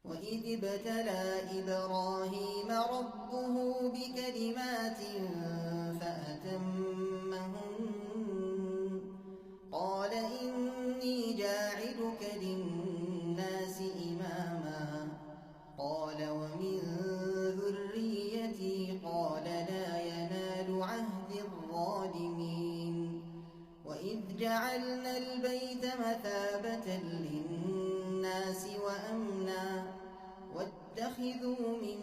وإذ ابتلى إبراهيم ربه بكلمات فأتمهن قال إني جاعلك للناس إماما قال ومن ذريتي قال لا ينال عهد الظالمين وإذ جعلنا البيت مثابة للناس وأمنا واتخذوا من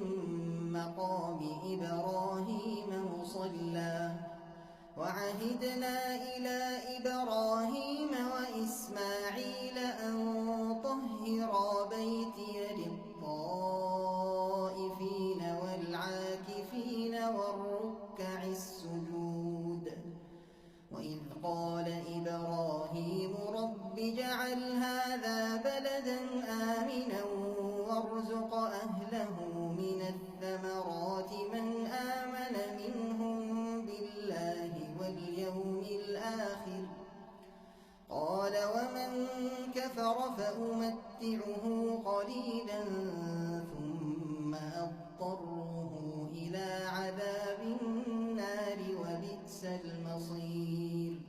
مقام إبراهيم مصلى وعهدنا إلى إبراهيم وإسماعيل أن طهرا بيتي للطائفين والعاكفين والركع السجود وإذ قال إبراهيم رب اجعل هذا بلدا آمنا وارزق أهله من الثمرات من آمن منهم بالله واليوم الآخر قال ومن كفر فأمتعه قليلا ثم أضطره إلى عذاب النار وبئس المصير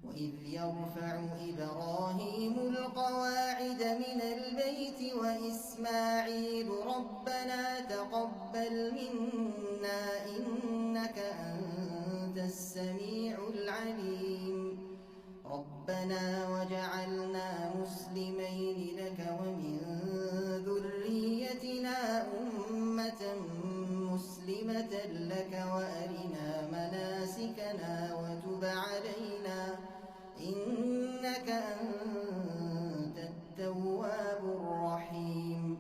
وإذ يرفع إبراهيم القواعد من البيت وإسماعيل ربنا تقبل منا إنك أنت السميع العليم ربنا وجعلنا مسلمين لك ومن ذريتنا أمة مسلمة لك وأرنا مناسكنا وتب علينا إنك أنت التواب الرحيم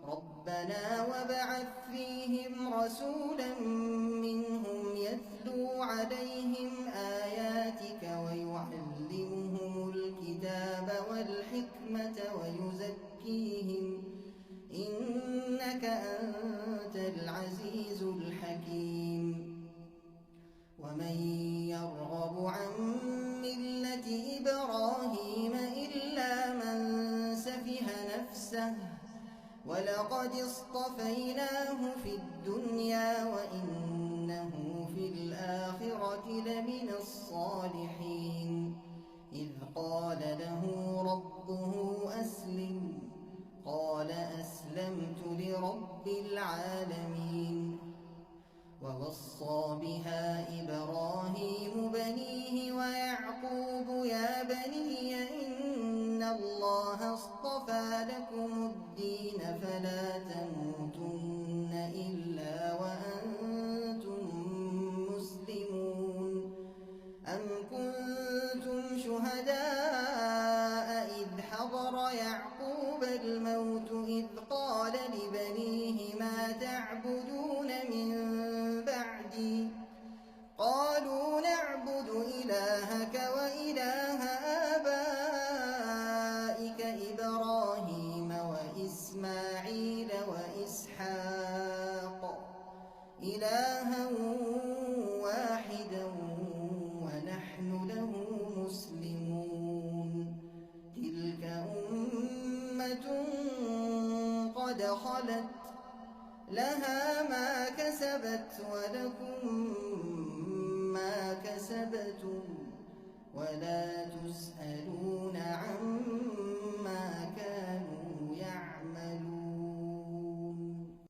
ربنا وابعث فيهم رسولا منهم يتلو عليهم آياتك ويعلمهم الكتاب والحكمة ويزكيهم إنك أنت العزيز الحكيم ومن يرغب عن ملة إبراهيم إلا من سفه نفسه ولقد اصطفيناه في الدنيا وإنه في الآخرة لمن الصالحين إذ قال له ربه أسلم قال أسلمت لرب العالمين ووصى بها إبراهيم بنيه ويعقوب يا بني إن الله اصطفى لكم الدين فلا تموتن إلا وأنتم مسلمون أم كنتم شهداء إذ حضر يعقوب الموت إذ قال لبنيه ما تعبدون من بعدي قالوا نعبد إلهك وإله آبائك إبراهيم وإسماعيل وإسحاق إلها واحدا ونحن له مسلمون تلك أمة قد خلت لها ما كسبت ولكم ما كسبتم ولا تسألون عما